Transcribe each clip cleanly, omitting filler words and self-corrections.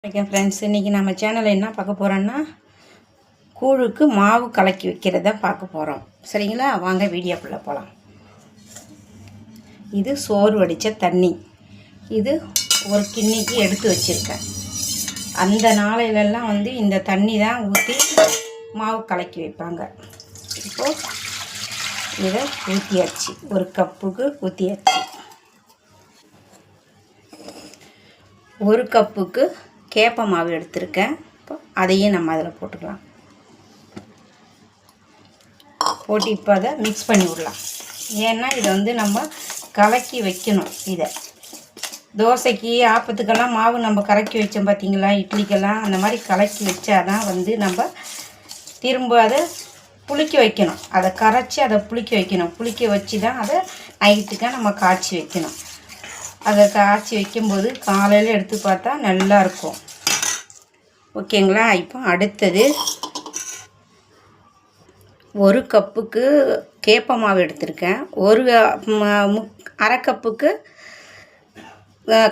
Okay friends, இன்றைக்கி நம்ம சேனலில் என்ன பார்க்க போகிறோன்னா கூழுக்கு மாவு கலக்கி வைக்கிறத பார்க்க போகிறோம். சரிங்களா, வாங்க வீடியோக்குள்ளே போகலாம். இது சோறு வடித்த தண்ணி. இது ஒரு கிண்ணிக்கு எடுத்து வச்சுருக்கேன். அந்த நாளையிலெல்லாம் இந்த தண்ணி தான் ஊற்றி மாவு கலக்கி வைப்பாங்க. இப்போது இதை ஊற்றியாச்சு, ஒரு கப்புக்கு ஊற்றியாச்சு. ஒரு கப்புக்கு கேப்ப மாவு எடுத்திருக்கேன். இப்போ அதையும் நம்ம அதில் போட்டுக்கலாம். போட்டு இப்போ அதை மிக்ஸ் பண்ணி விடலாம். ஏன்னா இதை நம்ம கலக்கி வைக்கணும். இதை தோசைக்கு ஆப்பத்துக்கெல்லாம் மாவு நம்ம கலக்கி வச்சோம் பார்த்தீங்களா, இட்லிக்கெல்லாம் அந்த மாதிரி கலக்கி வச்சாதான் நம்ம திரும்ப அதை புளிக்க வைக்கணும். அதை கரைச்சி அதை புளிக்க வைக்கணும். புளிக்க வச்சு தான் அதை நைட்டுக்காக நம்ம காய்ச்சி வைக்கணும். அதை காய்ச்சி வைக்கும்போது காலையில் எடுத்து பார்த்தா நல்லாயிருக்கும். ஓகேங்களா. இப்போ அடுத்தது ஒரு கப்புக்கு கேப்ப மாவு எடுத்திருக்கேன். அரை கப்புக்கு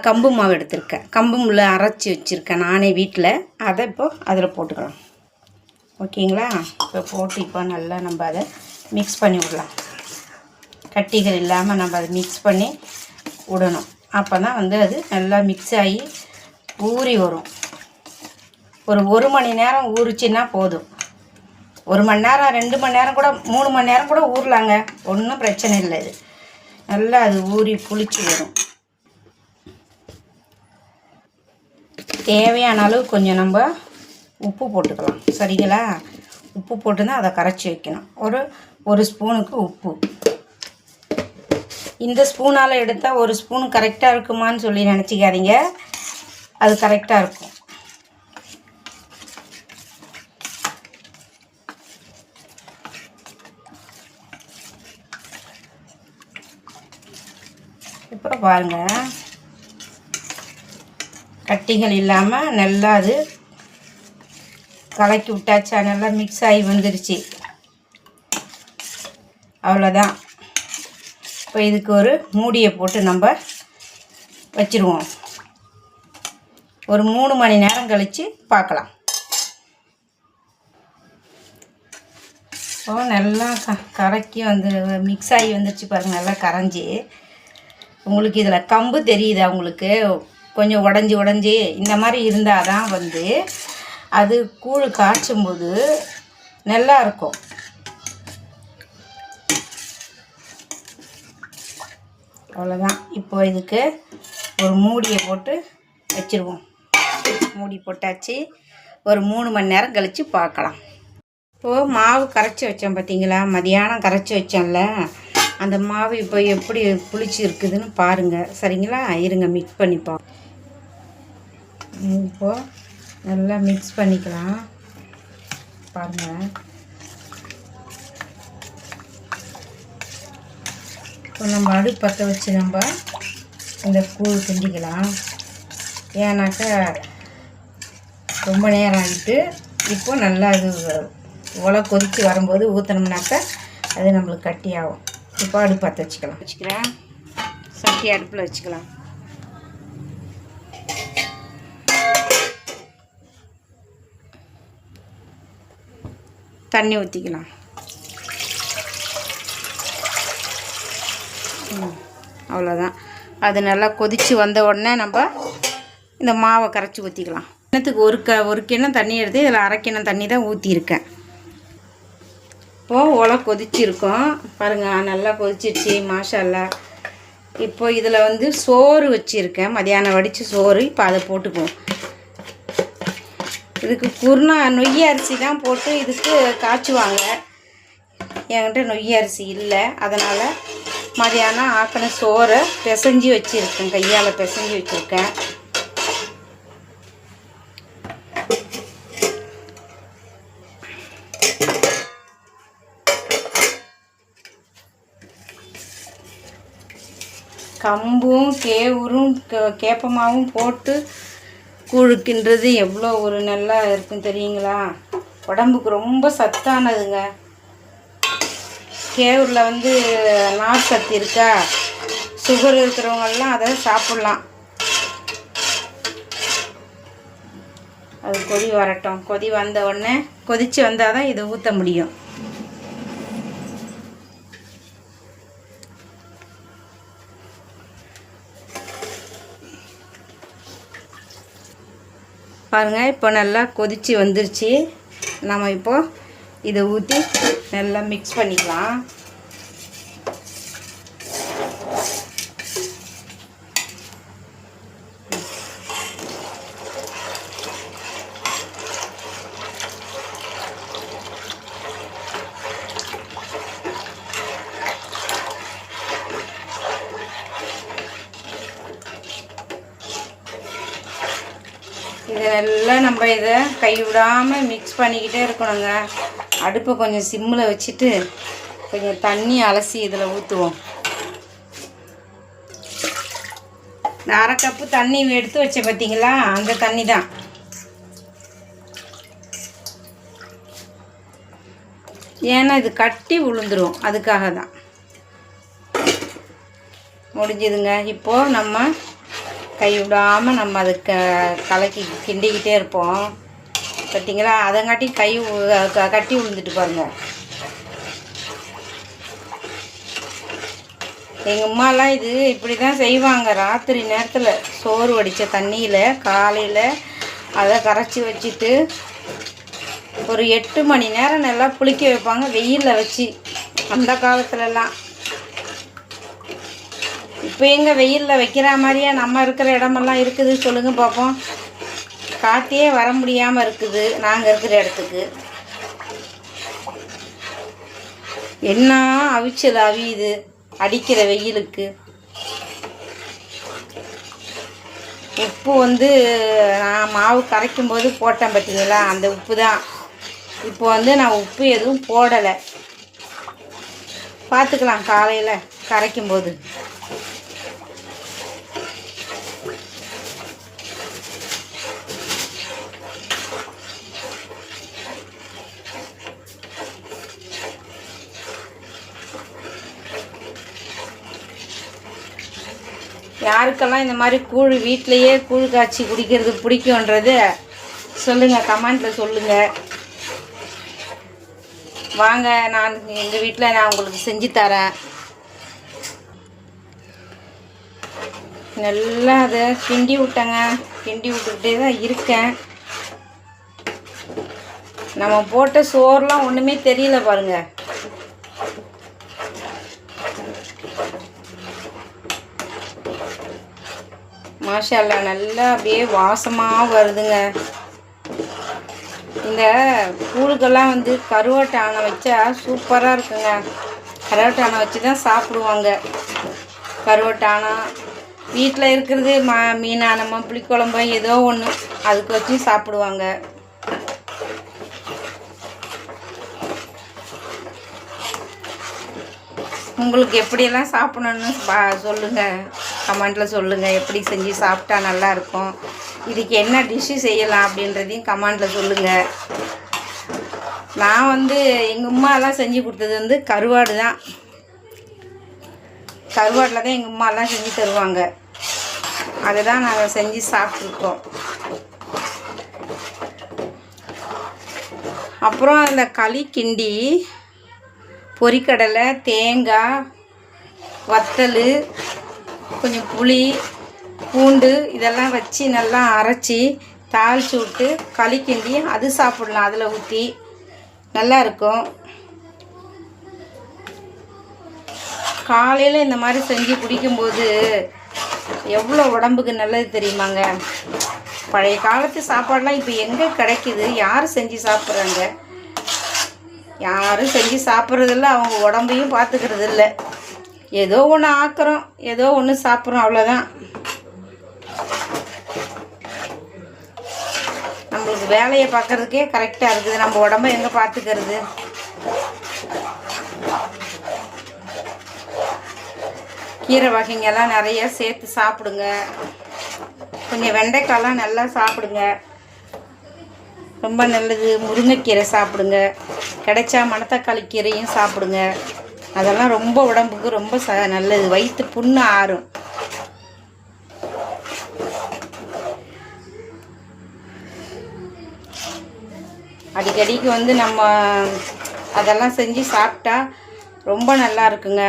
கம்பு மாவு எடுத்திருக்கேன். கம்புல அரைச்சி வச்சுருக்கேன் நானே வீட்டில். அதை இப்போது அதில் போட்டுக்கலாம். ஓகேங்களா. இப்போ போட்டு இப்போ நல்லா நம்ம அதை மிக்ஸ் பண்ணி விடலாம். கட்டிகள் இல்லாமல் நம்ம அதை மிக்ஸ் பண்ணி விடணும். அப்போ தான் அது நல்லா மிக்ஸ் ஆகி ஊறி வரும். ஒரு மணி நேரம் ஊறிச்சின்னா போதும். 1 மணி நேரம், 2 மணி நேரம் கூட, 3 மணி நேரம் கூட ஊறலாங்க. ஒன்றும் பிரச்சனை இல்லை. இது நல்லா அது ஊறி புளிச்சு வரும். தேவையான அளவு கொஞ்சம் நம்ம உப்பு போட்டுக்கலாம். சரிங்களா. உப்பு போட்டு தான் அதை கரைச்சி வைக்கணும். ஒரு ஸ்பூனுக்கு உப்பு. இந்த ஸ்பூனால் எடுத்தால் ஒரு ஸ்பூன் கரெக்டாக இருக்குமான்னு சொல்லி நினச்சிக்காதீங்க. அது கரெக்டாக இருக்கும். இப்போ பாருங்கள், கட்டிகள் இல்லாமல் நல்லா அது கலக்கி விட்டாச்சா, நல்லா மிக்ஸ் ஆகி வந்துருச்சு. அவ்வளோதான். இப்போ இதுக்கு ஒரு மூடியை போட்டு நம்ம வச்சுருவோம். ஒரு 3 மணி நேரம் கழித்து பார்க்கலாம். இப்போ நல்லா கரைக்கி மிக்ஸ் ஆகி வந்துருச்சு பாருங்கள். நல்லா கரைஞ்சி உங்களுக்கு இதில் கம்பு தெரியுதா? உங்களுக்கு கொஞ்சம் உடஞ்சி இந்த மாதிரி இருந்தால் தான் அது கூழ் காய்ச்சும்போது நல்லா இருக்கும். அவ்வளோதான். இப்போ இதுக்கு ஒரு மூடியை போட்டு வச்சுருவோம். மூடி போட்டாச்சு. ஒரு 3 மணி நேரம் கழித்து பார்க்கலாம். இப்போது மாவு கரைச்சி வச்சோம் பார்த்தீங்களா, மதியானம் கரைச்சி வச்சோம்ல, அந்த மாவு இப்போ எப்படி புளிச்சு இருக்குதுன்னு பாருங்கள். சரிங்களா. இருங்க, மிக்ஸ் பண்ணிப்போம். இப்போது நல்லா மிக்ஸ் பண்ணிக்கலாம். பாருங்கள். இப்போ நம்ம அடுப்பு பற்ற வச்சு நம்ம இந்த கூழ் கிண்டிக்கலாம். ஏன்னாக்கா ரொம்ப நேரம் ஆகிட்டு இப்போது நல்லா அது உலை கொதித்து வரும்போது ஊற்றினோம்னாக்கா அது நம்மளுக்கு கட்டி ஆகும். இப்போ அடுப்பு பற்ற வச்சுக்கிறேன். சட்டி அடுப்பில் வச்சுக்கலாம். தண்ணி ஊற்றிக்கலாம். அவ்வளோதான். அது நல்லா கொதித்து வந்த உடனே நம்ம இந்த மாவை கரைச்சி ஊற்றிக்கலாம். கிண்ணத்துக்கு ஒரு கிண்ணம் தண்ணி எடுத்து இதில் அரை கிண்ணம் தண்ணி தான் ஊற்றிருக்கேன். இப்போது உலை கொதிச்சிருக்கோம் பாருங்கள். நல்லா கொதிச்சிருச்சு. மாஷால்லா. இப்போ இதில் சோறு வச்சுருக்கேன். மதியானம் வடித்த சோறு. இப்போ அதை போட்டுக்குவோம். இதுக்கு குருணா நொய் அரிசி தான் போட்டு இதுக்கு காய்ச்சுவாங்க. என்கிட்ட நொய் அரிசி இல்லை. அதனால் மதியானம் ஆக்கின சோறை பிசைஞ்சி வச்சுருக்கேன். கையால் பிசைஞ்சி வச்சுருக்கேன். கம்பும் கேவுரும் கேப்பமாவும் போட்டு கூழுக்கின்றது எவ்வளோ ஒரு நல்லா இருக்கும் தெரியுங்களா. உடம்புக்கு ரொம்ப சத்தானதுங்க. கேவூரில் நார் சத்து இருக்கா, சுகர் இருக்கிறவங்கெல்லாம் அதை சாப்பிட்லாம். அது கொதி வரட்டும். கொதி வந்த உடனே கொதித்து வந்தால் தான் இதை ஊற்ற முடியும். பாருங்கள், இப்போ நல்லா கொதித்து வந்துருச்சு. நம்ம இப்போது இதை ஊற்றி நல்லா மிக்ஸ் பண்ணிக்கலாம். இதை நல்லா நம்ம இதை கைவிடாமல் மிக்ஸ் பண்ணிக்கிட்டே இருக்கணுங்க. அடுப்பை கொஞ்சம் சிம்மில் வச்சுட்டு கொஞ்சம் தண்ணி அலசி இதில் ஊற்றுவோம். இந்த 1/2 கப்பு தண்ணி எடுத்து வச்ச பார்த்தீங்களா, அந்த தண்ணி தான். ஏன்னா இது கட்டி விழுந்துடும், அதுக்காக தான். முடிஞ்சுதுங்க. இப்போது நம்ம கைவிடாமல் நம்ம அதை கலக்கி கிண்டிக்கிட்டே இருப்போம். பார்த்தீங்களா, அதங்காட்டி கட்டி விழுந்துட்டு பாருங்கள். எங்கள் அம்மாலாம் இது இப்படி தான் செய்வாங்க. ராத்திரி நேரத்தில் சோறு வடித்த தண்ணியில் காலையில் அதை கரைச்சி வச்சுட்டு ஒரு 8 மணி நேரம் நல்லா புளிக்க வைப்பாங்க வெயிலில் வச்சு. அந்த காலத்துலலாம். இப்போ எங்கே வெயிலில் வைக்கிற மாதிரியே நம்ம இருக்கிற இடமெல்லாம் இருக்குது சொல்லுங்கள் பார்ப்போம். காற்றே வர முடியாமல் இருக்குது நாங்கள் இருக்கிற இடத்துக்கு. என்ன அவிச்சல் அவியுது அடிக்கிற வெயிலுக்கு. உப்பு நான் மாவு கரைக்கும் போது போட்டேன் பார்த்தீங்களா, அந்த உப்பு தான். இப்போ நான் உப்பு எதுவும் போடலை. பார்த்துக்கலாம் காலையில் கரைக்கும்போது. யாருக்கெல்லாம் இந்த மாதிரி கூழ் வீட்டிலையே கூழ் காய்ச்சி குடிக்கிறது பிடிக்குன்றது சொல்லுங்கள், கமெண்ட்டில் சொல்லுங்கள். வாங்க, நான் எங்கள் வீட்டில் நான் உங்களுக்கு செஞ்சு தரேன். நல்லா அதை கிண்டி விட்டேங்க. கிண்டி விட்டுக்கிட்டே தான் இருக்கேன். நம்ம போட்ட சோறுலாம் ஒன்றுமே தெரியல பாருங்கள். மாஷால்லா, நல்லா அப்படியே வாசமாக வருதுங்க. இந்த கூழுக்கெல்லாம் கருவாட்டு ஆணை வச்சா சூப்பராக இருக்குங்க. கருவாட்டு ஆணை வச்சு தான் சாப்பிடுவாங்க. கருவாட்டு ஆணை வீட்டில் இருக்கிறது மீனானமோ புளிக்குழம்போ ஏதோ ஒன்று அதுக்கு வச்சு சாப்பிடுவாங்க. உங்களுக்கு எப்படியெல்லாம் சாப்பிடணுன்னு சொல்லுங்கள், கமெண்ட்டில் சொல்லுங்கள். எப்படி செஞ்சு சாப்பிட்டா நல்லாயிருக்கும், இதுக்கு என்ன டிஷ்ஷு செய்யலாம் அப்படின்றதையும் கமெண்ட்டில் சொல்லுங்கள். நான் எங்கள் அம்மாலாம் செஞ்சு கொடுத்தது கருவாடு தான். கருவாட்டில் தான் எங்கள் அம்மாலாம் செஞ்சு தருவாங்க. அதை தான் நாங்கள் செஞ்சு சாப்பிட்ருக்கோம். அப்புறம் அதில் களி கிண்டி பொரிக்கடலை, தேங்காய், வத்தல், கொஞ்சம் புளி, பூண்டு இதெல்லாம் வச்சு நல்லா அரைச்சி தாளித்து விட்டு களி கிண்டி அது சாப்பிட்லாம். அதில் ஊற்றி நல்லாயிருக்கும். காலையில் இந்த மாதிரி செஞ்சு குடிக்கும்போது எவ்வளோ உடம்புக்கு நல்லது தெரியுமாங்க. பழைய காலத்து சாப்பாடெலாம் இப்போ எங்கே கிடைக்கிது? யார் செஞ்சு சாப்பிட்றாங்க? யாரும் செஞ்சு சாப்பிட்றதில்ல. அவங்க உடம்பையும் பார்த்துக்கிறது இல்லை. ஏதோ ஒன்று ஆக்குறோம், ஏதோ ஒன்று சாப்பிட்றோம், அவ்வளோதான். நம்மளுக்கு வேலையை பார்க்குறதுக்கே கரெக்டாக இருக்குது. நம்ம உடம்பை எங்கே பார்த்துக்கிறது? கீரை வகைங்கெல்லாம் நிறைய சேர்த்து சாப்பிடுங்க. கொஞ்சம் வெண்டைக்காயெலாம் நல்லா சாப்பிடுங்க, ரொம்ப நல்லது. முருங்கைக்கீரை சாப்பிடுங்க. கிடைச்சா மணத்தக்காளி கீரையும் சாப்பிடுங்க. அதெல்லாம் ரொம்ப உடம்புக்கு ரொம்ப நல்லது. வயிற்று புண்ணு ஆறும். அடிக்கடிக்கு வந்து நம்ம அதெல்லாம் செஞ்சு சாப்பிட்டா ரொம்ப நல்லா இருக்குங்க.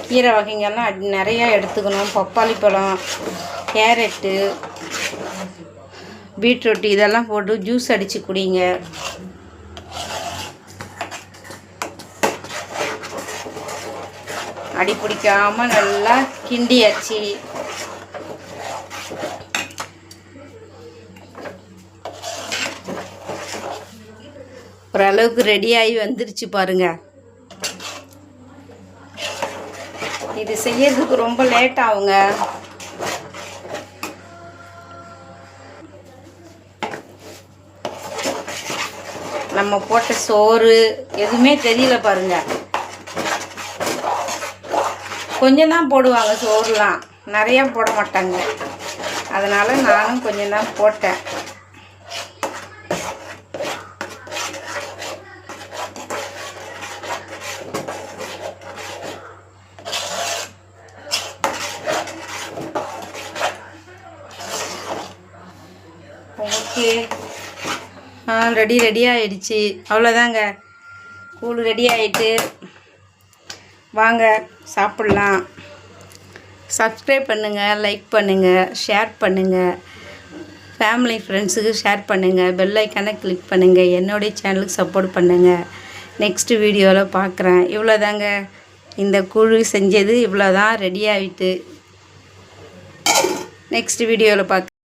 கீரை வகைங்கள்லாம் நிறையா எடுத்துக்கணும். பப்பாளி பழம், கேரட்டு, பீட்ரூட் இதெல்லாம் போட்டு ஜூஸ் அடித்து குடிங்க. அடி பிடிக்காமல் நல்லா கிண்டியாச்சு. ஓரளவுக்கு ரெடியாகி வந்துருச்சு பாருங்க. இது செய்யறதுக்கு ரொம்ப லேட் ஆகுங்க. நம்ம போட்ட சோறு எதுவுமே தெரியல பாருங்க. கொஞ்சம் தான் போடுவாங்க சோறுலாம், நிறையா போட மாட்டாங்க. அதனால் நானும் கொஞ்சம் தான் போட்டேன். ஓகே, ரெடி ஆகிடுச்சு. அவ்வளோதாங்க, கூழ் ரெடி ஆகிட்டு. வாங்க சாப்பிட்லாம். சப்ஸ்கிரைப் பண்ணுங்கள், லைக் பண்ணுங்கள், ஷேர் பண்ணுங்கள், ஃபேமிலி ஃப்ரெண்ட்ஸுக்கு ஷேர் பண்ணுங்கள், பெல் ஐக்கானை கிளிக் பண்ணுங்கள், என்னுடைய சேனலுக்கு சப்போர்ட் பண்ணுங்கள். நெக்ஸ்ட்டு வீடியோவில் பார்க்குறேன். இவ்வளோதாங்க, இந்த கூழ் செஞ்சது இவ்வளோதான், ரெடி ஆகிட்டு. நெக்ஸ்ட் வீடியோவில் பார்க்க